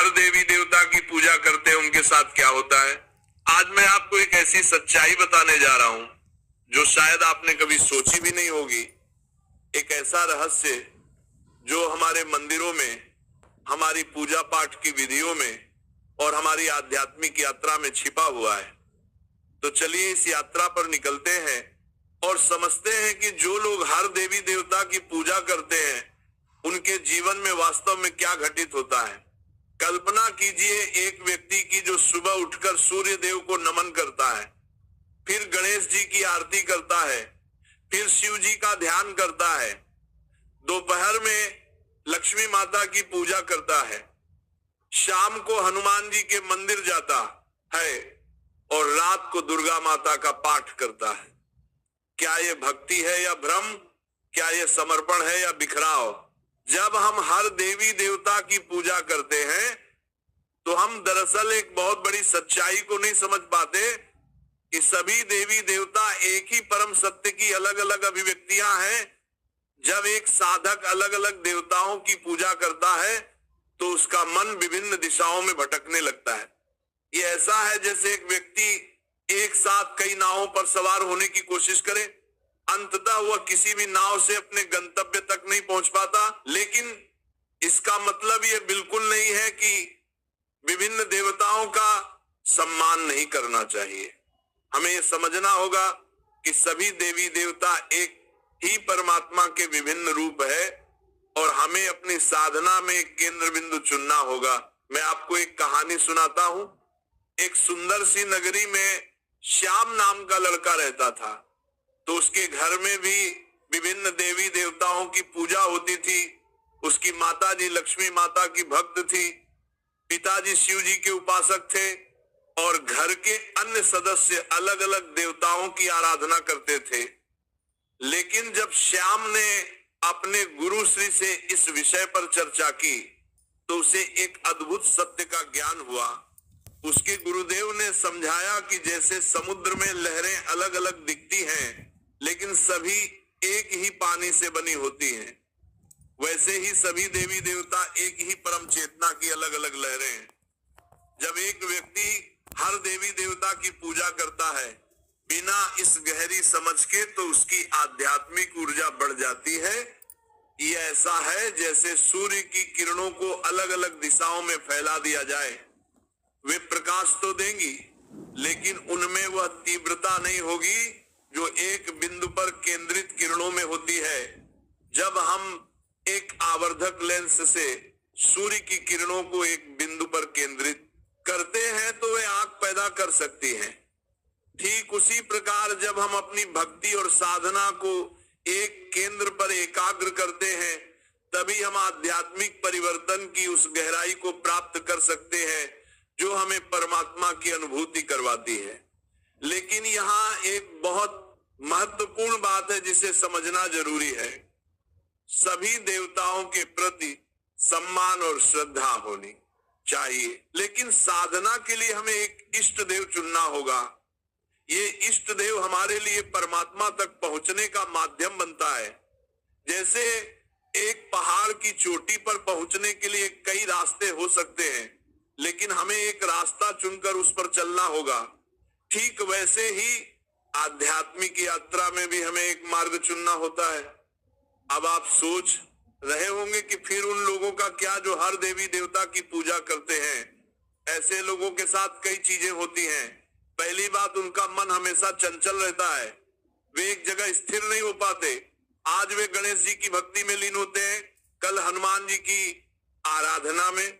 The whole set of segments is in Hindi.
हर देवी देवता की पूजा करते हैं उनके साथ क्या होता है। आज मैं आपको एक ऐसी सच्चाई बताने जा रहा हूं जो शायद आपने कभी सोची भी नहीं होगी। एक ऐसा रहस्य जो हमारे मंदिरों में, हमारी पूजा पाठ की विधियों में और हमारी आध्यात्मिक यात्रा में छिपा हुआ है। तो चलिए इस यात्रा पर निकलते हैं और समझते हैं कि जो लोग हर देवी देवता की पूजा करते हैं उनके जीवन में वास्तव में क्या घटित होता है। कल्पना कीजिए एक व्यक्ति की जो सुबह उठकर सूर्य देव को नमन करता है, फिर गणेश जी की आरती करता है, फिर शिव जी का ध्यान करता है, दोपहर में लक्ष्मी माता की पूजा करता है, शाम को हनुमान जी के मंदिर जाता है और रात को दुर्गा माता का पाठ करता है। क्या ये भक्ति है या भ्रम? क्या ये समर्पण है या बिखराव? जब हम हर देवी देवता की पूजा करते हैं तो हम दरअसल एक बहुत बड़ी सच्चाई को नहीं समझ पाते कि सभी देवी देवता एक ही परम सत्य की अलग अलग अभिव्यक्तियां हैं। जब एक साधक अलग अलग देवताओं की पूजा करता है तो उसका मन विभिन्न दिशाओं में भटकने लगता है। ये ऐसा है जैसे एक व्यक्ति एक साथ कई नावों पर सवार होने की कोशिश करे, अंततः वह किसी भी नाव से अपने गंतव्य तक नहीं पहुंच पाता। लेकिन इसका मतलब यह बिल्कुल नहीं है कि विभिन्न देवताओं का सम्मान नहीं करना चाहिए। हमें यह समझना होगा कि सभी देवी देवता एक ही परमात्मा के विभिन्न रूप है और हमें अपनी साधना में एक केंद्र बिंदु चुनना होगा। मैं आपको एक कहानी सुनाता हूं। एक सुंदर सी नगरी में श्याम नाम का लड़का रहता था। तो उसके घर में भी विभिन्न देवी देवताओं की पूजा होती थी। उसकी माता जी लक्ष्मी माता की भक्त थी, पिताजी शिव जी के उपासक थे और घर के अन्य सदस्य अलग अलग देवताओं की आराधना करते थे। लेकिन जब श्याम ने अपने गुरु श्री से इस विषय पर चर्चा की तो उसे एक अद्भुत सत्य का ज्ञान हुआ। उसके गुरुदेव ने समझाया कि जैसे समुद्र में लहरें अलग अलग दिखती हैं लेकिन सभी एक ही पानी से बनी होती हैं, वैसे ही सभी देवी देवता एक ही परम चेतना की अलग अलग लहरें हैं। जब एक व्यक्ति हर देवी देवता की पूजा करता है बिना इस गहरी समझ के तो उसकी आध्यात्मिक ऊर्जा बढ़ जाती है। ये ऐसा है जैसे सूर्य की किरणों को अलग अलग दिशाओं में फैला दिया जाए। वे प्रकाश तो देंगी लेकिन उनमें वह तीव्रता नहीं होगी जो एक बिंदु पर केंद्रित किरणों में होती है। जब हम एक आवर्धक लेंस से सूर्य की किरणों को एक बिंदु पर केंद्रित करते हैं तो वे आग पैदा कर सकती हैं। ठीक उसी प्रकार जब हम अपनी भक्ति और साधना को एक केंद्र पर एकाग्र करते हैं तभी हम आध्यात्मिक परिवर्तन की उस गहराई को प्राप्त कर सकते हैं जो हमें परमात्मा की अनुभूति करवाती है। लेकिन यहाँ एक बहुत महत्वपूर्ण बात है जिसे समझना जरूरी है। सभी देवताओं के प्रति सम्मान और श्रद्धा होनी चाहिए, लेकिन साधना के लिए हमें एक इष्ट देव चुनना होगा। ये इष्ट देव हमारे लिए परमात्मा तक पहुंचने का माध्यम बनता है। जैसे एक पहाड़ की चोटी पर पहुंचने के लिए कई रास्ते हो सकते हैं लेकिन हमें एक रास्ता चुनकर उस पर चलना होगा। ठीक वैसे ही आध्यात्मिक यात्रा में भी हमें एक मार्ग चुनना होता है। अब आप सोच रहे होंगे कि फिर उन लोगों का क्या जो हर देवी देवता की पूजा करते हैं। ऐसे लोगों के साथ कई चीजें होती हैं। पहली बात, उनका मन हमेशा चंचल रहता है, वे एक जगह स्थिर नहीं हो पाते। आज वे गणेश जी की भक्ति में लीन होते हैं, कल हनुमान जी की आराधना में,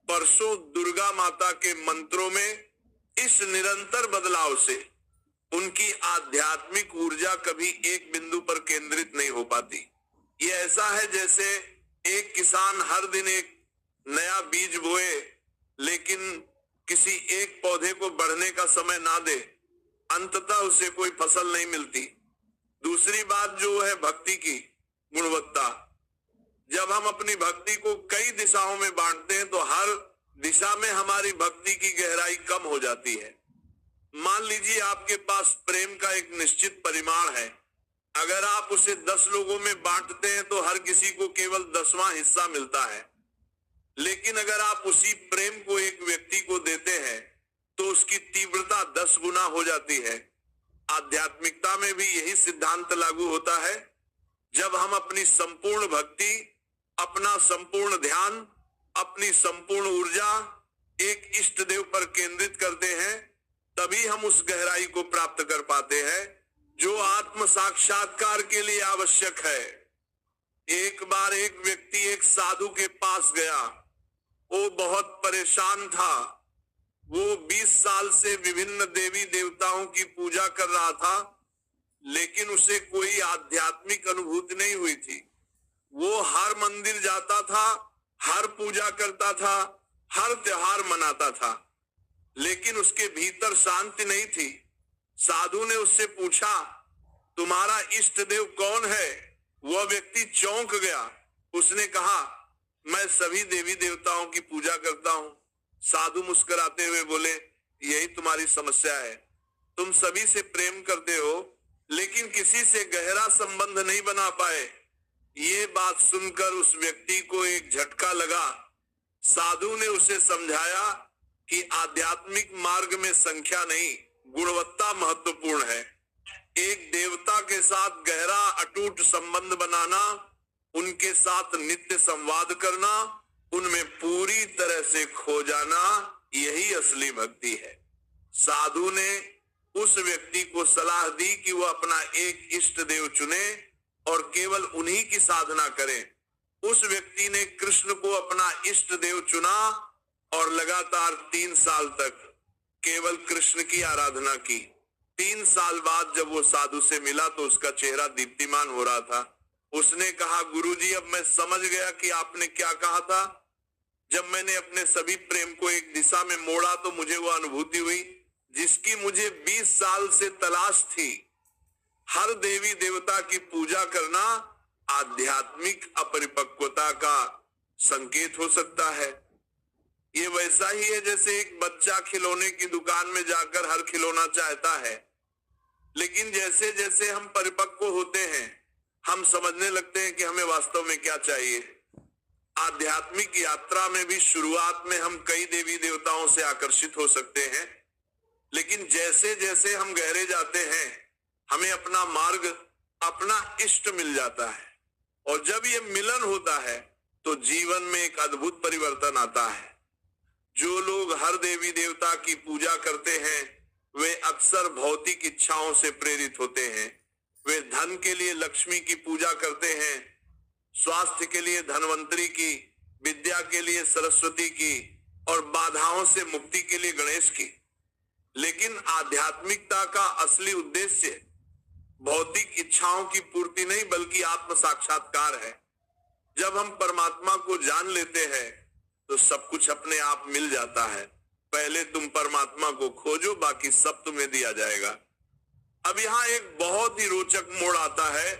परसों दुर्गा माता के मंत्रों में। इस निरंतर बदलाव से उनकी आध्यात्मिक ऊर्जा कभी एक बिंदु पर केंद्रित नहीं हो पाती। ये ऐसा है जैसे एक किसान हर दिन एक नया बीज बोए लेकिन किसी एक पौधे को बढ़ने का समय ना दे, अंततः उसे कोई फसल नहीं मिलती। दूसरी बात जो है भक्ति की गुणवत्ता। जब हम अपनी भक्ति को कई दिशाओं में बांटते हैं तो हर दिशा में हमारी भक्ति की गहराई कम हो जाती है। मान लीजिए आपके पास प्रेम का एक निश्चित परिमाण है, अगर आप उसे 10 लोगों में बांटते हैं तो हर किसी को केवल 10वां हिस्सा मिलता है। लेकिन अगर आप उसी प्रेम को एक व्यक्ति को देते हैं तो उसकी तीव्रता 10 गुना हो जाती है। आध्यात्मिकता में भी यही सिद्धांत लागू होता है। जब हम अपनी संपूर्ण भक्ति, अपना संपूर्ण ध्यान, अपनी संपूर्ण ऊर्जा एक इष्ट देव पर केंद्रित करते हैं, तभी हम उस गहराई को प्राप्त कर पाते हैं जो आत्म साक्षात्कार के लिए आवश्यक है। एक बार एक व्यक्ति एक साधु के पास गया। वो बहुत परेशान था। वो 20 साल से विभिन्न देवी देवताओं की पूजा कर रहा था, लेकिन उसे कोई आध्यात्मिक अनुभूति नहीं हुई थी। वो हर मंदिर जाता था, हर पूजा करता था, हर त्योहार मनाता था, लेकिन उसके भीतर शांति नहीं थी। साधु ने उससे पूछा, तुम्हारा इष्ट देव कौन है? वह व्यक्ति चौंक गया। उसने कहा, मैं सभी देवी देवताओं की पूजा करता हूं। साधु मुस्कुराते हुए बोले, यही तुम्हारी समस्या है। तुम सभी से प्रेम करते हो, लेकिन किसी से गहरा संबंध नहीं बना पाए। ये बात सुनकर उस व्यक्ति को एक झटका लगा। साधु ने उसे समझाया कि आध्यात्मिक मार्ग में संख्या नहीं, गुणवत्ता महत्वपूर्ण है। एक देवता के साथ गहरा अटूट संबंध बनाना, उनके साथ नित्य संवाद करना, उनमें पूरी तरह से खो जाना, यही असली भक्ति है। साधु ने उस व्यक्ति को सलाह दी कि वह अपना एक इष्ट देव चुने और केवल उन्हीं की साधना करे। उस व्यक्ति ने कृष्ण को अपना इष्ट देव चुना और लगातार 3 साल तक केवल कृष्ण की आराधना की। 3 साल बाद जब वो साधु से मिला तो उसका चेहरा दीप्तिमान हो रहा था। उसने कहा, गुरुजी, अब मैं समझ गया कि आपने क्या कहा था। जब मैंने अपने सभी प्रेम को एक दिशा में मोड़ा तो मुझे वो अनुभूति हुई जिसकी मुझे 20 साल से तलाश थी। हर देवी देवता की पूजा करना आध्यात्मिक अपरिपक्वता का संकेत हो सकता है। ये वैसा ही है जैसे एक बच्चा खिलौने की दुकान में जाकर हर खिलौना चाहता है, लेकिन जैसे जैसे हम परिपक्व होते हैं, हम समझने लगते हैं कि हमें वास्तव में क्या चाहिए। आध्यात्मिक यात्रा में भी शुरुआत में हम कई देवी देवताओं से आकर्षित हो सकते हैं, लेकिन जैसे जैसे हम गहरे जाते हैं, हमें अपना मार्ग, अपना इष्ट मिल जाता है। और जब ये मिलन होता है तो जीवन में एक अद्भुत परिवर्तन आता है। जो लोग हर देवी देवता की पूजा करते हैं, वे अक्सर भौतिक इच्छाओं से प्रेरित होते हैं। वे धन के लिए लक्ष्मी की पूजा करते हैं, स्वास्थ्य के लिए धनवंतरी की, विद्या के लिए सरस्वती की और बाधाओं से मुक्ति के लिए गणेश की। लेकिन आध्यात्मिकता का असली उद्देश्य भौतिक इच्छाओं की पूर्ति नहीं, बल्कि आत्म साक्षात्कार है। जब हम परमात्मा को जान लेते हैं तो सब कुछ अपने आप मिल जाता है। पहले तुम परमात्मा को खोजो, बाकी सब तुम्हें दिया जाएगा। अब यहाँ एक बहुत ही रोचक मोड़ आता है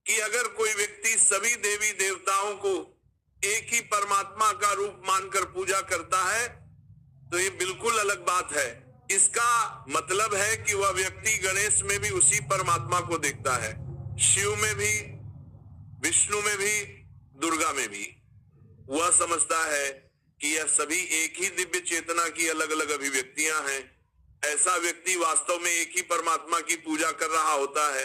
कि अगर कोई व्यक्ति सभी देवी देवताओं को एक ही परमात्मा का रूप मानकर पूजा करता है तो ये बिल्कुल अलग बात है। इसका मतलब है कि वह व्यक्ति गणेश में भी उसी परमात्मा को देखता है, शिव में भी, विष्णु में भी, दुर्गा में भी। वह समझता है कि यह सभी एक ही दिव्य चेतना की अलग अलग अभिव्यक्तियां हैं। ऐसा व्यक्ति वास्तव में एक ही परमात्मा की पूजा कर रहा होता है।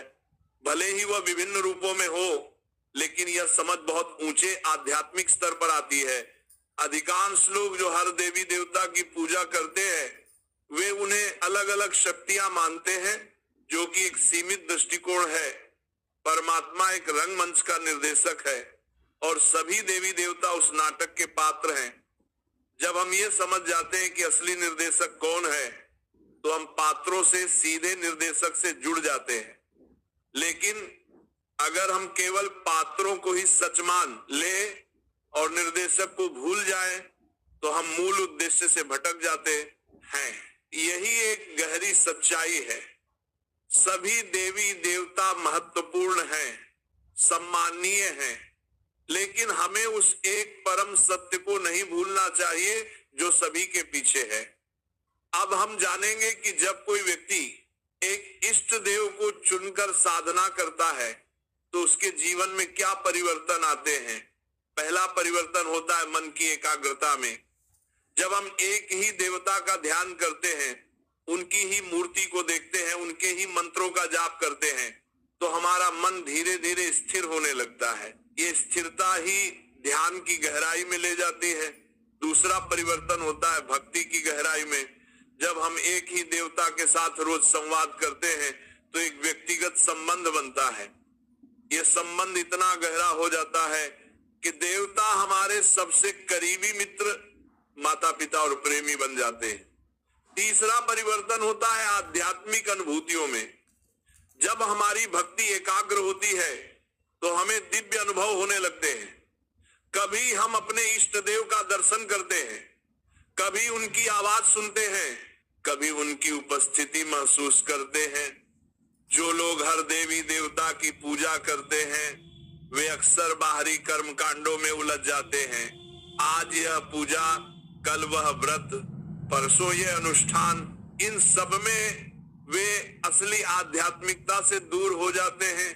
भले ही वह विभिन्न रूपों में हो, लेकिन यह समझ बहुत ऊंचे आध्यात्मिक स्तर पर आती है। अधिकांश लोग जो हर देवी देवता की पूजा करते हैं, वे उन्हें अलग अलग शक्तियां मानते हैं, जो कि एक सीमित दृष्टिकोण है। परमात्मा एक रंगमंच का निर्देशक है और सभी देवी देवता उस नाटक के पात्र हैं। जब हम ये समझ जाते हैं कि असली निर्देशक कौन है, तो हम पात्रों से सीधे निर्देशक से जुड़ जाते हैं। लेकिन अगर हम केवल पात्रों को ही सच मान ले और निर्देशक को भूल जाएं, तो हम मूल उद्देश्य से भटक जाते हैं। यही एक गहरी सच्चाई है। सभी देवी देवता महत्वपूर्ण हैं, सम्माननीय हैं, लेकिन हमें उस एक परम सत्य को नहीं भूलना चाहिए जो सभी के पीछे है। अब हम जानेंगे कि जब कोई व्यक्ति एक इष्ट देव को चुनकर साधना करता है तो उसके जीवन में क्या परिवर्तन आते हैं। पहला परिवर्तन होता है मन की एकाग्रता में। जब हम एक ही देवता का ध्यान करते हैं, उनकी ही मूर्ति को देखते हैं, उनके ही मंत्रों का जाप करते हैं, तो हमारा मन धीरे धीरे स्थिर होने लगता है। ये स्थिरता ही ध्यान की गहराई में ले जाती है। दूसरा परिवर्तन होता है भक्ति की गहराई में। जब हम एक ही देवता के साथ रोज संवाद करते हैं तो एक व्यक्तिगत संबंध बनता है। यह संबंध इतना गहरा हो जाता है कि देवता हमारे सबसे करीबी मित्र, माता पिता और प्रेमी बन जाते हैं। तीसरा परिवर्तन होता है आध्यात्मिक अनुभूतियों में। जब हमारी भक्ति एकाग्र होती है तो हमें दिव्य अनुभव होने लगते हैं। कभी हम अपने इष्ट देव का दर्शन करते हैं, कभी उनकी आवाज सुनते हैं, कभी उनकी उपस्थिति महसूस करते हैं। जो लोग हर देवी देवता की पूजा करते हैं वे अक्सर बाहरी कर्म कांडों में उलझ जाते हैं। आज यह पूजा, कल वह व्रत, परसों यह अनुष्ठान, इन सब में वे असली आध्यात्मिकता से दूर हो जाते हैं।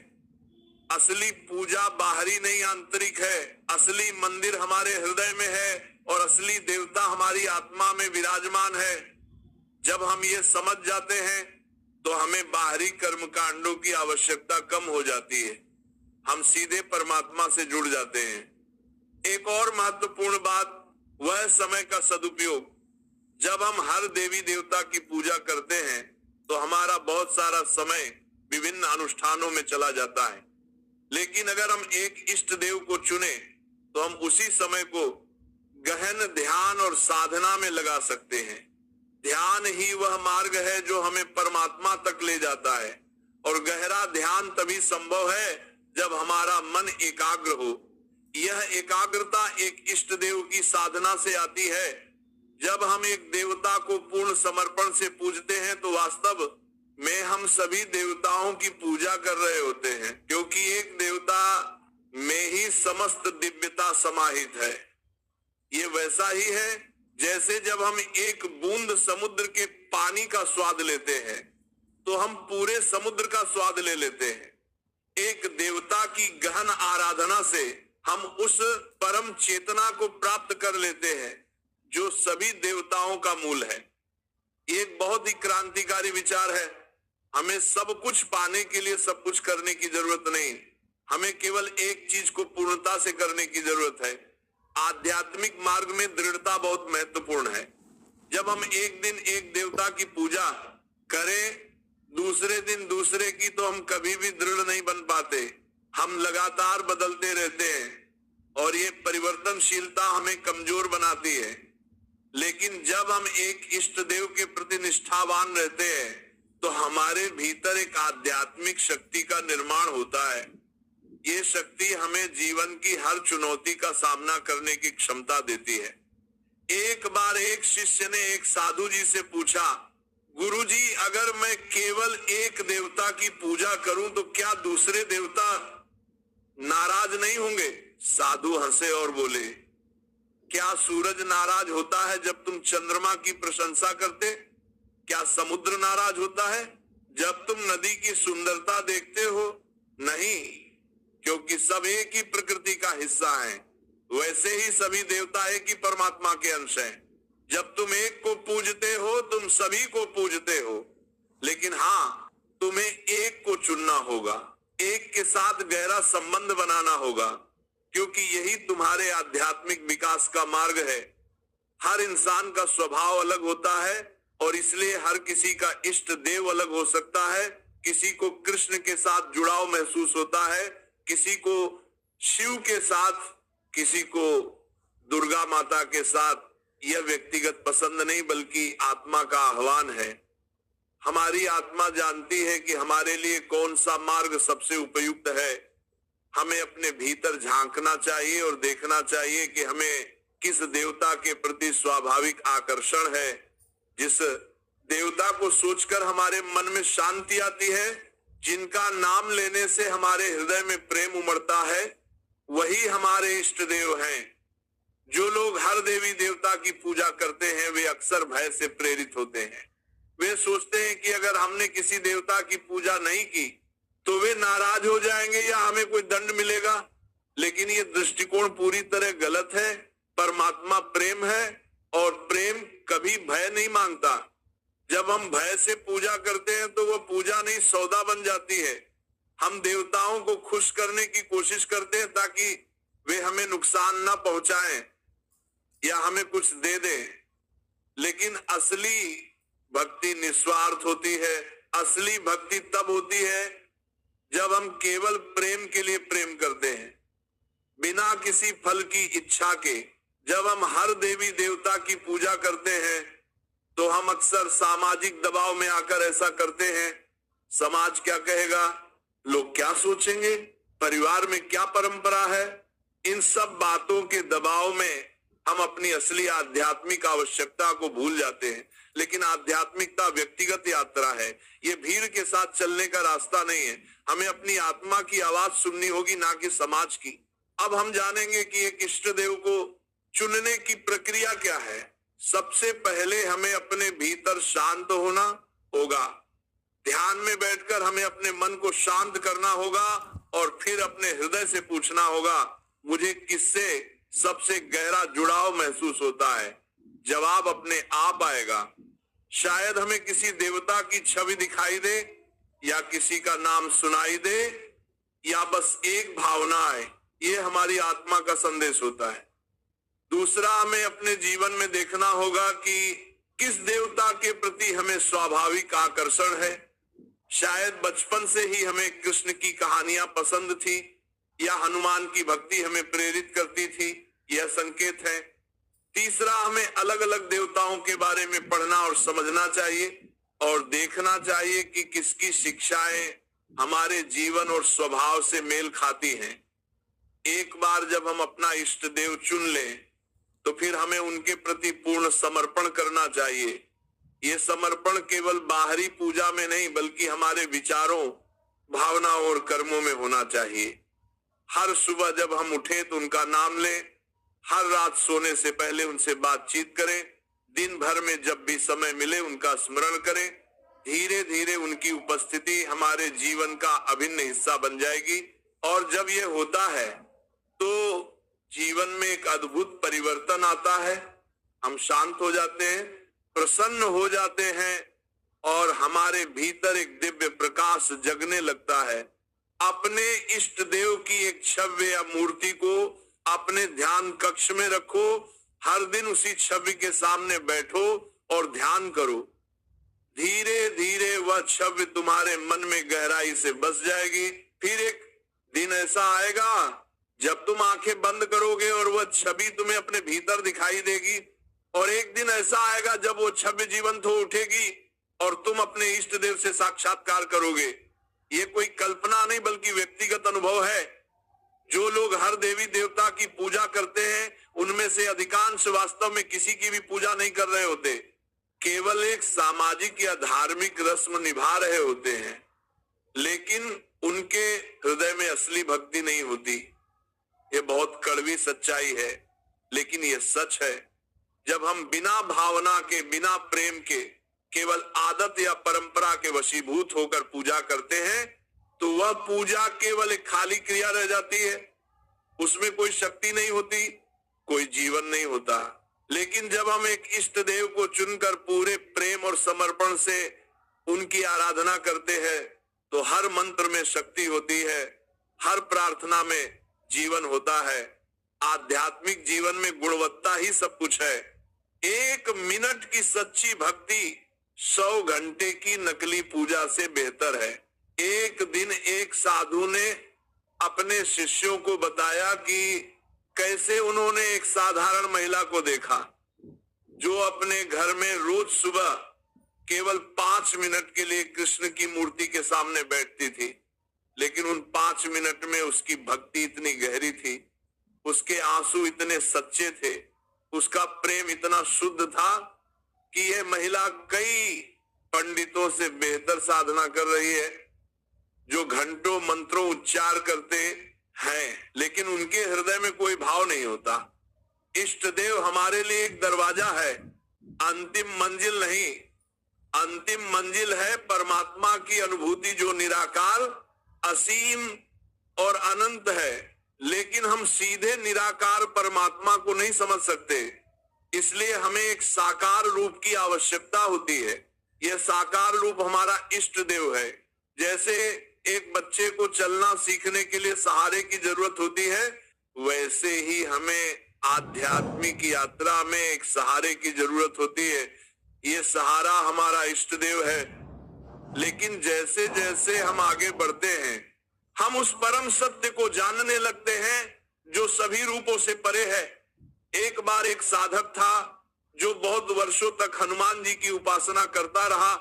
असली पूजा बाहरी नहीं आंतरिक है। असली मंदिर हमारे हृदय में है और असली देवता हमारी आत्मा में विराजमान है। जब हम ये समझ जाते हैं तो हमें बाहरी कर्म कांडों की आवश्यकता कम हो जाती है। हम सीधे परमात्मा से जुड़ जाते हैं। एक और महत्वपूर्ण बात, वह समय का सदुपयोग। जब हम हर देवी देवता की पूजा करते हैं तो हमारा बहुत सारा समय विभिन्न अनुष्ठानों में चला जाता है। लेकिन अगर हम एक इष्ट देव को चुने तो हम उसी समय को गहन ध्यान और साधना में लगा सकते हैं। ध्यान ही वह मार्ग है जो हमें परमात्मा तक ले जाता है, और गहरा ध्यान तभी संभव है जब हमारा मन एकाग्र हो। यह एकाग्रता एक इष्ट देव की साधना से आती है। जब हम एक देवता को पूर्ण समर्पण से पूजते हैं तो वास्तव में हम सभी देवताओं की पूजा कर रहे होते हैं, क्योंकि एक देवता में ही समस्त दिव्यता समाहित है। ये वैसा ही है जैसे जब हम एक बूंद समुद्र के पानी का स्वाद लेते हैं तो हम पूरे समुद्र का स्वाद ले लेते हैं। एक देवता की गहन आराधना से हम उस परम चेतना को प्राप्त कर लेते हैं जो सभी देवताओं का मूल है। एक बहुत ही क्रांतिकारी विचार है। हमें सब कुछ पाने के लिए सब कुछ करने की जरूरत नहीं, हमें केवल एक चीज को पूर्णता से करने की जरूरत है। आध्यात्मिक मार्ग में दृढ़ता बहुत महत्वपूर्ण है। जब हम एक दिन एक देवता की पूजा करें, दूसरे दिन दूसरे की, तो हम कभी भी दृढ़ नहीं बन पाते। हम लगातार बदलते रहते हैं और ये परिवर्तनशीलता हमें कमजोर बनाती है। लेकिन जब हम एक इष्ट देव के प्रति निष्ठावान रहते हैं तो हमारे भीतर एक आध्यात्मिक शक्ति का निर्माण होता है। ये शक्ति हमें जीवन की हर चुनौती का सामना करने की क्षमता देती है। एक बार एक शिष्य ने एक साधु जी से पूछा, गुरुजी, अगर मैं केवल एक देवता की पूजा करूं तो क्या दूसरे देवता नाराज नहीं होंगे? साधु हंसे और बोले, क्या सूरज नाराज होता है जब तुम चंद्रमा की प्रशंसा करते? क्या समुद्र नाराज होता है जब तुम नदी की सुंदरता देखते हो? नहीं, क्योंकि सब एक ही प्रकृति का हिस्सा हैं। वैसे ही सभी देवता एक ही परमात्मा के अंश हैं। जब तुम एक को पूजते हो तुम सभी को पूजते हो। लेकिन हाँ, तुम्हें एक को चुनना होगा, एक के साथ गहरा संबंध बनाना होगा, क्योंकि यही तुम्हारे आध्यात्मिक विकास का मार्ग है। हर इंसान का स्वभाव अलग होता है और इसलिए हर किसी का इष्ट देव अलग हो सकता है। किसी को कृष्ण के साथ जुड़ाव महसूस होता है, किसी को शिव के साथ, किसी को दुर्गा माता के साथ। यह व्यक्तिगत पसंद नहीं बल्कि आत्मा का आह्वान है। हमारी आत्मा जानती है कि हमारे लिए कौन सा मार्ग सबसे उपयुक्त है। हमें अपने भीतर झांकना चाहिए और देखना चाहिए कि हमें किस देवता के प्रति स्वाभाविक आकर्षण है। जिस देवता को सोचकर हमारे मन में शांति आती है, जिनका नाम लेने से हमारे हृदय में प्रेम उमड़ता है, वही हमारे इष्ट देव हैं। जो लोग हर देवी देवता की पूजा करते हैं वे अक्सर भय से प्रेरित होते हैं। वे सोचते हैं कि अगर हमने किसी देवता की पूजा नहीं की तो वे नाराज हो जाएंगे या हमें कोई दंड मिलेगा। लेकिन ये दृष्टिकोण पूरी तरह गलत है। परमात्मा प्रेम है और प्रेम कभी भय नहीं मांगता। जब हम भय से पूजा करते हैं तो वो पूजा नहीं सौदा बन जाती है। हम देवताओं को खुश करने की कोशिश करते हैं ताकि वे हमें नुकसान ना पहुंचाएं या हमें कुछ दे दें, लेकिन असली भक्ति निस्वार्थ होती है। असली भक्ति तब होती है जब हम केवल प्रेम के लिए प्रेम करते हैं, बिना किसी फल की इच्छा के। जब हम हर देवी देवता की पूजा करते हैं तो हम अक्सर सामाजिक दबाव में आकर ऐसा करते हैं। समाज क्या कहेगा, लोग क्या सोचेंगे, परिवार में क्या परंपरा है, इन सब बातों के दबाव में हम अपनी असली आध्यात्मिक आवश्यकता को भूल जाते हैं। लेकिन आध्यात्मिकता व्यक्तिगत यात्रा है, ये भीड़ के साथ चलने का रास्ता नहीं है। हमें अपनी आत्मा की आवाज सुननी होगी, ना कि समाज की। अब हम जानेंगे कि एक इष्ट देव को चुनने की प्रक्रिया क्या है। सबसे पहले हमें अपने भीतर शांत होना होगा। ध्यान में बैठकर हमें अपने मन को शांत करना होगा और फिर अपने हृदय से पूछना होगा, मुझे किससे सबसे गहरा जुड़ाव महसूस होता है। जवाब अपने आप आएगा। शायद हमें किसी देवता की छवि दिखाई दे या किसी का नाम सुनाई दे या बस एक भावना आए। ये हमारी आत्मा का संदेश होता है। दूसरा, हमें अपने जीवन में देखना होगा कि किस देवता के प्रति हमें स्वाभाविक आकर्षण है। शायद बचपन से ही हमें कृष्ण की कहानियां पसंद थी या हनुमान की भक्ति हमें प्रेरित करती थी, यह संकेत है। तीसरा, हमें अलग अलग देवताओं के बारे में पढ़ना और समझना चाहिए और देखना चाहिए कि किसकी शिक्षाएं हमारे जीवन और स्वभाव से मेल खाती हैं। एक बार जब हम अपना इष्ट देव चुन लें तो फिर हमें उनके प्रति पूर्ण समर्पण करना चाहिए। ये समर्पण केवल बाहरी पूजा में नहीं बल्कि हमारे विचारों, भावनाओं और कर्मों में होना चाहिए। हर सुबह जब हम उठें तो उनका नाम लें, हर रात सोने से पहले उनसे बातचीत करें, दिन भर में जब भी समय मिले उनका स्मरण करें। धीरे धीरे उनकी उपस्थिति हमारे जीवन का अभिन्न हिस्सा बन जाएगी और जब यह होता है तो जीवन में एक अद्भुत परिवर्तन आता है। हम शांत हो जाते हैं, प्रसन्न हो जाते हैं और हमारे भीतर एक दिव्य प्रकाश जगने लगता है। अपने इष्ट देव की एक छवि या मूर्ति को अपने ध्यान कक्ष में रखो। हर दिन उसी छवि के सामने बैठो और ध्यान करो। धीरे धीरे वह छवि तुम्हारे मन में गहराई से बस जाएगी। फिर एक दिन ऐसा आएगा जब तुम आंखें बंद करोगे और वह छवि तुम्हें अपने भीतर दिखाई देगी, और एक दिन ऐसा आएगा जब वो छवि जीवंत हो उठेगी और तुम अपने इष्ट देव से साक्षात्कार करोगे। ये कोई कल्पना नहीं बल्कि व्यक्तिगत अनुभव है। जो लोग हर देवी देवता की पूजा करते हैं उनमें से अधिकांश वास्तव में किसी की भी पूजा नहीं कर रहे होते, केवल एक सामाजिक या धार्मिक रस्म निभा रहे होते हैं, लेकिन उनके हृदय में असली भक्ति नहीं होती। ये बहुत कड़वी सच्चाई है, लेकिन ये सच है। जब हम बिना भावना के, बिना प्रेम के, केवल आदत या परंपरा के वशीभूत होकर पूजा करते हैं तो वह पूजा केवल एक खाली क्रिया रह जाती है। उसमें कोई शक्ति नहीं होती, कोई जीवन नहीं होता। लेकिन जब हम एक इष्ट देव को चुनकर पूरे प्रेम और समर्पण से उनकी आराधना करते हैं तो हर मंत्र में शक्ति होती है, हर प्रार्थना में जीवन होता है। आध्यात्मिक जीवन में गुणवत्ता ही सब कुछ है। 1 मिनट की सच्ची भक्ति 100 घंटे की नकली पूजा से बेहतर है। एक दिन एक साधु ने अपने शिष्यों को बताया कि कैसे उन्होंने एक साधारण महिला को देखा जो अपने घर में रोज सुबह केवल 5 मिनट के लिए कृष्ण की मूर्ति के सामने बैठती थी, लेकिन उन 5 मिनट में उसकी भक्ति इतनी गहरी थी, उसके आंसू इतने सच्चे थे, उसका प्रेम इतना शुद्ध था कि यह महिला कई पंडितों से बेहतर साधना कर रही है जो घंटों मंत्रों उच्चार करते हैं, लेकिन उनके हृदय में कोई भाव नहीं होता। इष्ट देव हमारे लिए एक दरवाजा है, अंतिम मंजिल नहीं। अंतिम मंजिल है परमात्मा की अनुभूति जो निराकार, असीम और अनंत है। लेकिन हम सीधे निराकार परमात्मा को नहीं समझ सकते, इसलिए हमें एक साकार रूप की आवश्यकता होती है। यह साकार रूप हमारा इष्ट देव है। जैसे एक बच्चे को चलना सीखने के लिए सहारे की जरूरत होती है, वैसे ही हमें आध्यात्मिक यात्रा में एक सहारे की जरूरत होती है। ये सहारा हमारा इष्ट देव है। लेकिन जैसे जैसे हम आगे बढ़ते हैं, हम उस परम सत्य को जानने लगते हैं जो सभी रूपों से परे है। एक बार एक साधक था जो बहुत वर्षों तक हनुमान जी की उपासना करता रहा।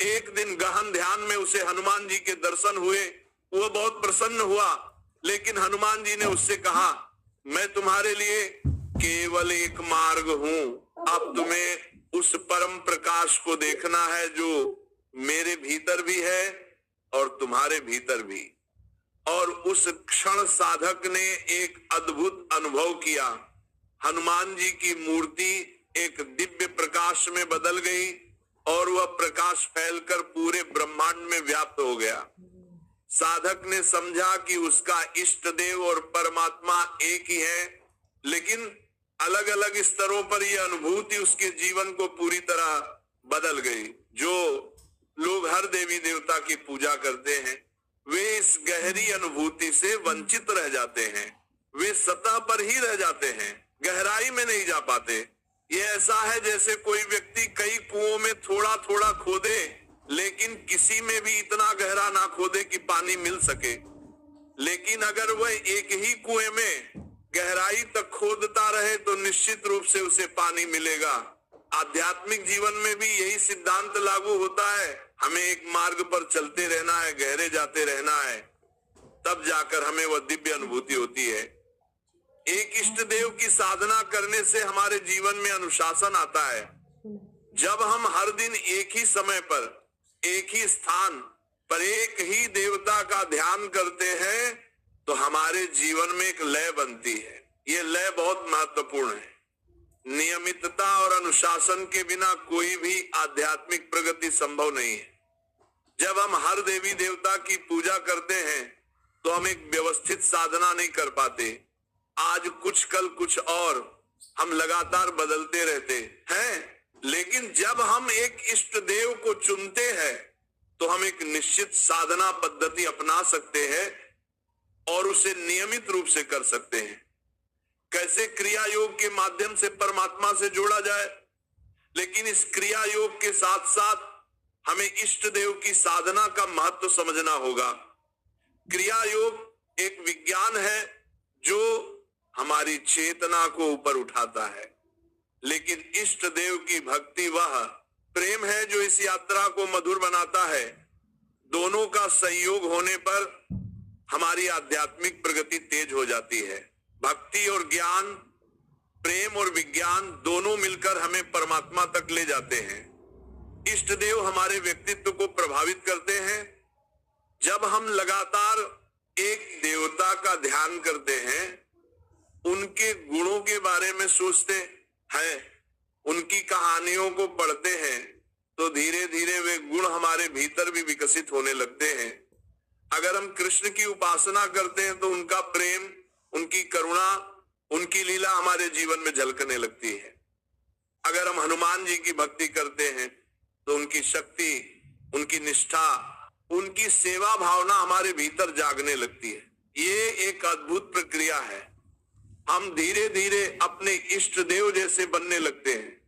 एक दिन गहन ध्यान में उसे हनुमान जी के दर्शन हुए। वह बहुत प्रसन्न हुआ, लेकिन हनुमान जी ने उससे कहा, मैं तुम्हारे लिए केवल एक मार्ग हूं। अब तुम्हें उस परम प्रकाश को देखना है जो मेरे भीतर भी है और तुम्हारे भीतर भी। और उस क्षण साधक ने एक अद्भुत अनुभव किया। हनुमान जी की मूर्ति एक दिव्य प्रकाश में बदल गई और वह प्रकाश फैलकर पूरे ब्रह्मांड में व्याप्त हो गया। साधक ने समझा कि उसका इष्ट देव और परमात्मा एक ही है, लेकिन अलग अलग स्तरों पर यह अनुभूति उसके जीवन को पूरी तरह बदल गई। जो लोग हर देवी देवता की पूजा करते हैं, वे इस गहरी अनुभूति से वंचित रह जाते हैं। वे सतह पर ही रह जाते हैं, गहराई में नहीं जा पाते। ये ऐसा है जैसे कोई व्यक्ति कई कुओं में थोड़ा थोड़ा खोदे, लेकिन किसी में भी इतना गहरा ना खोदे कि पानी मिल सके। लेकिन अगर वह एक ही कुएं में गहराई तक खोदता रहे तो निश्चित रूप से उसे पानी मिलेगा। आध्यात्मिक जीवन में भी यही सिद्धांत लागू होता है। हमें एक मार्ग पर चलते रहना है, गहरे जाते रहना है, तब जाकर हमें वह दिव्य अनुभूति होती है। एक इष्ट देव की साधना करने से हमारे जीवन में अनुशासन आता है। जब हम हर दिन एक ही समय पर, एक ही स्थान पर एक ही देवता का ध्यान करते हैं तो हमारे जीवन में एक लय बनती है। ये लय बहुत महत्वपूर्ण है। नियमितता और अनुशासन के बिना कोई भी आध्यात्मिक प्रगति संभव नहीं है। जब हम हर देवी देवता की पूजा करते हैं तो हम एक व्यवस्थित साधना नहीं कर पाते। आज कुछ, कल कुछ और, हम लगातार बदलते रहते हैं। लेकिन जब हम एक इष्ट देव को चुनते हैं तो हम एक निश्चित साधना पद्धति अपना सकते हैं और उसे नियमित रूप से कर सकते हैं। कैसे क्रिया योग के माध्यम से परमात्मा से जोड़ा जाए, लेकिन इस क्रिया योग के साथ साथ हमें इष्ट देव की साधना का महत्व समझना होगा। क्रिया योग एक विज्ञान है जो हमारी चेतना को ऊपर उठाता है, लेकिन इष्ट देव की भक्ति वह प्रेम है जो इस यात्रा को मधुर बनाता है। दोनों का संयोग होने पर हमारी आध्यात्मिक प्रगति तेज हो जाती है। भक्ति और ज्ञान, प्रेम और विज्ञान दोनों मिलकर हमें परमात्मा तक ले जाते हैं। इष्ट देव हमारे व्यक्तित्व को प्रभावित करते हैं। जब हम लगातार एक देवता का ध्यान करते हैं, उनके गुणों के बारे में सोचते हैं, उनकी कहानियों को पढ़ते हैं, तो धीरे धीरे वे गुण हमारे भीतर भी विकसित होने लगते हैं। अगर हम कृष्ण की उपासना करते हैं तो उनका प्रेम, उनकी करुणा, उनकी लीला हमारे जीवन में झलकने लगती है। अगर हम हनुमान जी की भक्ति करते हैं तो उनकी शक्ति, उनकी निष्ठा, उनकी सेवा भावना हमारे भीतर जागने लगती है। ये एक अद्भुत प्रक्रिया है। हम धीरे धीरे अपने इष्ट देव जैसे बनने लगते हैं।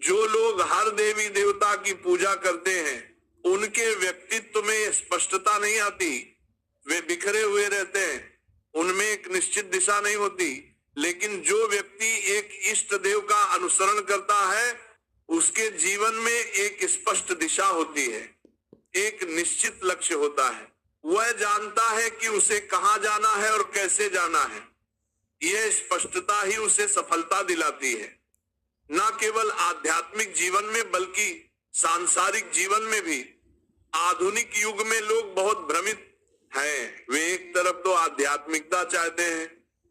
जो लोग हर देवी देवता की पूजा करते हैं, उनके व्यक्तित्व में स्पष्टता नहीं आती, वे बिखरे हुए रहते हैं, उनमें एक निश्चित दिशा नहीं होती। लेकिन जो व्यक्ति एक इष्ट देव का अनुसरण करता है, उसके जीवन में एक स्पष्ट दिशा होती है, एक निश्चित लक्ष्य होता है। वह जानता है कि उसे कहां जाना है और कैसे जाना है। यह स्पष्टता ही उसे सफलता दिलाती है। न केवल आध्यात्मिक जीवन में बल्कि सांसारिक जीवन में भी। आधुनिक युग में लोग बहुत भ्रमित हैं। वे एक तरफ तो आध्यात्मिकता चाहते हैं,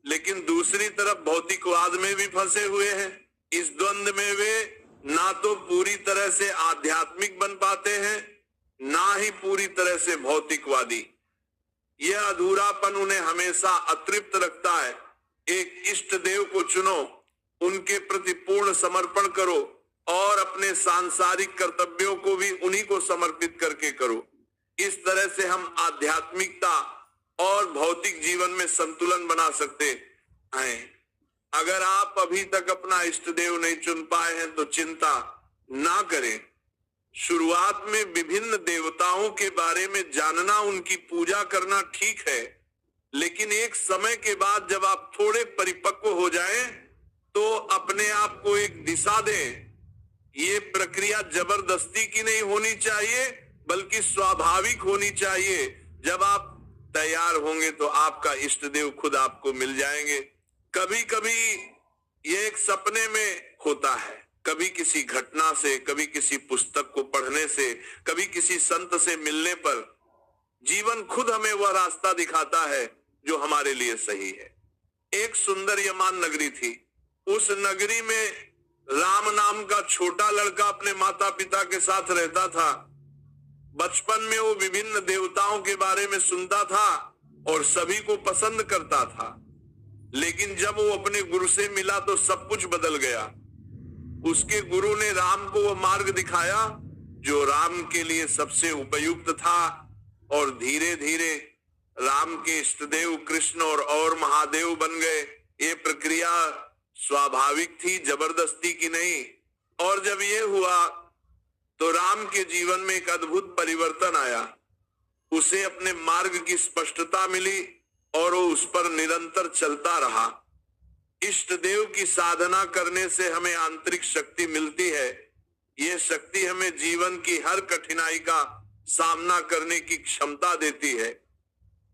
लेकिन दूसरी तरफ भौतिकवाद में भी फंसे हुए हैं। इस द्वंद में वे ना तो पूरी तरह से आध्यात्मिक बन पाते हैं, ना ही पूरी तरह से भौतिकवादी। यह अधूरापन उन्हें हमेशा अतृप्त रखता है। एक इष्ट देव को चुनो, उनके प्रति पूर्ण समर्पण करो और अपने सांसारिक कर्तव्यों को भी उन्हीं को समर्पित करके करो। इस तरह से हम आध्यात्मिकता और भौतिक जीवन में संतुलन बना सकते हैं। अगर आप अभी तक अपना इष्ट देव नहीं चुन पाए हैं तो चिंता ना करें। शुरुआत में विभिन्न देवताओं के बारे में जानना, उनकी पूजा करना ठीक है, लेकिन एक समय के बाद जब आप थोड़े परिपक्व हो जाएं, तो अपने आप को एक दिशा दें। ये प्रक्रिया जबरदस्ती की नहीं होनी चाहिए, बल्कि स्वाभाविक होनी चाहिए। जब आप तैयार होंगे तो आपका इष्ट देव खुद आपको मिल जाएंगे। कभी कभी ये एक सपने में होता है, कभी किसी घटना से, कभी किसी पुस्तक को पढ़ने से, कभी किसी संत से मिलने पर जीवन खुद हमें वह रास्ता दिखाता है जो हमारे लिए सही है। एक सुंदर यमान नगरी थी। उस नगरी में राम नाम का छोटा लड़का अपने माता पिता के साथ रहता था। बचपन में वो विभिन्न देवताओं के बारे में सुनता था और सभी को पसंद करता था, लेकिन जब वो अपने गुरु से मिला तो सब कुछ बदल गया। उसके गुरु ने राम को वह मार्ग दिखाया जो राम के लिए सबसे उपयुक्त था, और धीरे धीरे राम के इष्ट देव कृष्ण और महादेव बन गए। ये प्रक्रिया स्वाभाविक थी, जबरदस्ती की नहीं। और जब ये हुआ तो राम के जीवन में एक अद्भुत परिवर्तन आया। उसे अपने मार्ग की स्पष्टता मिली और वो उस पर निरंतर चलता रहा। इष्ट देव की साधना करने से हमें आंतरिक शक्ति मिलती है। ये शक्ति हमें जीवन की हर कठिनाई का सामना करने की क्षमता देती है।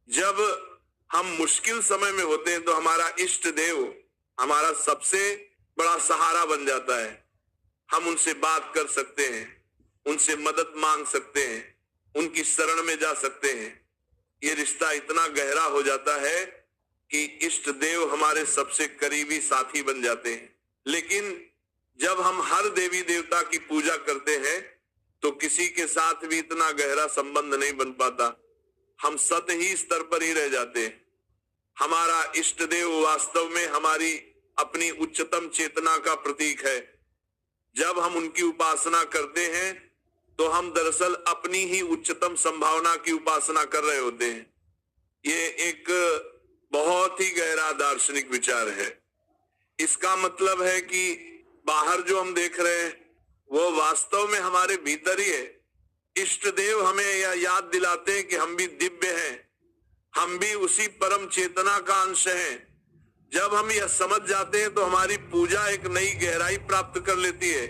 जब हम मुश्किल समय में होते हैं तो हमारा इष्ट देव हमारा सबसे बड़ा सहारा बन जाता है। हम उनसे बात कर सकते हैं, उनसे मदद मांग सकते हैं, उनकी शरण में जा सकते हैं। ये रिश्ता इतना गहरा हो जाता है कि इष्ट देव हमारे सबसे करीबी साथी बन जाते हैं। लेकिन जब हम हर देवी देवता की पूजा करते हैं तो किसी के साथ भी इतना गहरा संबंध नहीं बन पाता। हम सतही स्तर पर ही रह जाते हैं। हमारा इष्ट देव वास्तव में हमारी अपनी उच्चतम चेतना का प्रतीक है। जब हम उनकी उपासना करते हैं तो हम दरअसल अपनी ही उच्चतम संभावना की उपासना कर रहे होते हैं। ये एक बहुत ही गहरा दार्शनिक विचार है। इसका मतलब है कि बाहर जो हम देख रहे हैं वो वास्तव में हमारे भीतर ही है। इष्ट देव हमें यह याद दिलाते हैं कि हम भी दिव्य हैं, हम भी उसी परम चेतना का अंश हैं। जब हम यह समझ जाते हैं तो हमारी पूजा एक नई गहराई प्राप्त कर लेती है।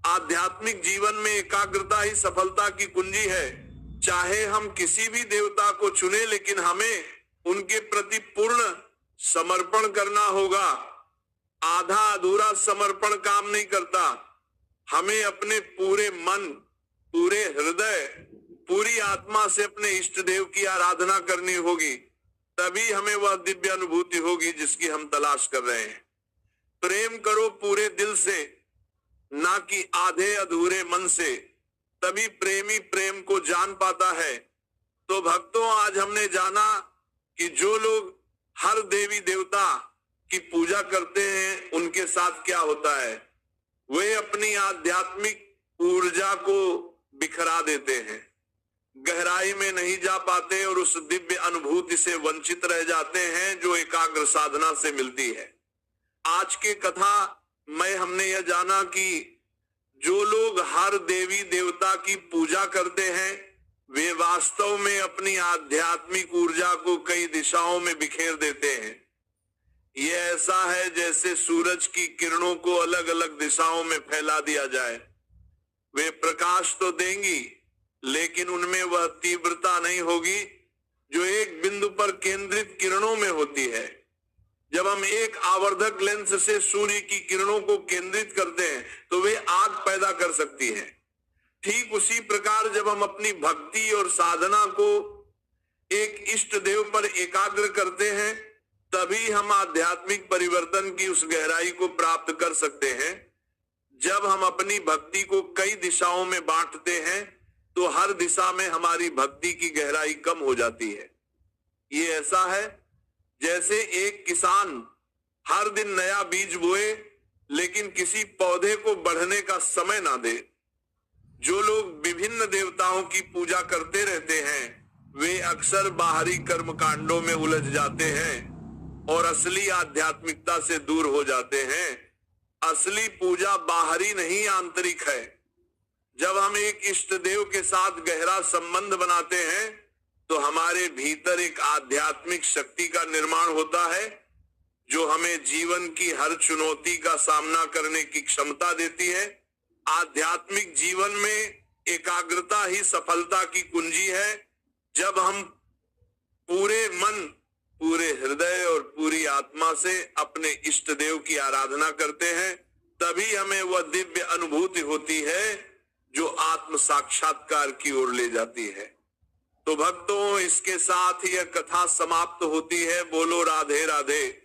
आध्यात्मिक जीवन में एकाग्रता ही सफलता की कुंजी है। चाहे हम किसी भी देवता को चुने, लेकिन हमें उनके प्रति पूर्ण समर्पण करना होगा। आधा अधूरा समर्पण काम नहीं करता। हमें अपने पूरे मन, पूरे हृदय, पूरी आत्मा से अपने इष्ट देव की आराधना करनी होगी। तभी हमें वह दिव्य अनुभूति होगी जिसकी हम तलाश कर रहे हैं। प्रेम करो पूरे दिल से, ना कि आधे अधूरे मन से, तभी प्रेमी प्रेम को जान पाता है। तो भक्तों, आज हमने जाना कि जो लोग हर देवी देवता की पूजा करते हैं उनके साथ क्या होता है। वे अपनी आध्यात्मिक ऊर्जा को बिखरा देते हैं, गहराई में नहीं जा पाते और उस दिव्य अनुभूति से वंचित रह जाते हैं जो एकाग्र साधना से मिलती है। आज के कथा में हमने यह जाना कि जो लोग हर देवी देवता की पूजा करते हैं वे वास्तव में अपनी आध्यात्मिक ऊर्जा को कई दिशाओं में बिखेर देते हैं। ये ऐसा है जैसे सूरज की किरणों को अलग अलग दिशाओं में फैला दिया जाए। वे प्रकाश तो देंगी, लेकिन उनमें वह तीव्रता नहीं होगी जो एक बिंदु पर केंद्रित किरणों में होती है। जब हम एक आवर्धक लेंस से सूर्य की किरणों को केंद्रित करते हैं तो वे आग पैदा कर सकती है। ठीक उसी प्रकार जब हम अपनी भक्ति और साधना को एक इष्ट देव पर एकाग्र करते हैं तभी हम आध्यात्मिक परिवर्तन की उस गहराई को प्राप्त कर सकते हैं। जब हम अपनी भक्ति को कई दिशाओं में बांटते हैं तो हर दिशा में हमारी भक्ति की गहराई कम हो जाती है। ये ऐसा है जैसे एक किसान हर दिन नया बीज बोए लेकिन किसी पौधे को बढ़ने का समय ना दे। जो लोग विभिन्न देवताओं की पूजा करते रहते हैं वे अक्सर बाहरी कर्म कांडों में उलझ जाते हैं और असली आध्यात्मिकता से दूर हो जाते हैं। असली पूजा बाहरी नहीं आंतरिक है। जब हम एक इष्ट देव के साथ गहरा संबंध बनाते हैं तो हमारे भीतर एक आध्यात्मिक शक्ति का निर्माण होता है जो हमें जीवन की हर चुनौती का सामना करने की क्षमता देती है। आध्यात्मिक जीवन में एकाग्रता ही सफलता की कुंजी है। जब हम पूरे मन, पूरे हृदय और पूरी आत्मा से अपने इष्ट देव की आराधना करते हैं तभी हमें वह दिव्य अनुभूति होती है जो आत्म साक्षात्कार की ओर ले जाती है। तो भक्तों, इसके साथ यह कथा समाप्त होती है। बोलो राधे राधे।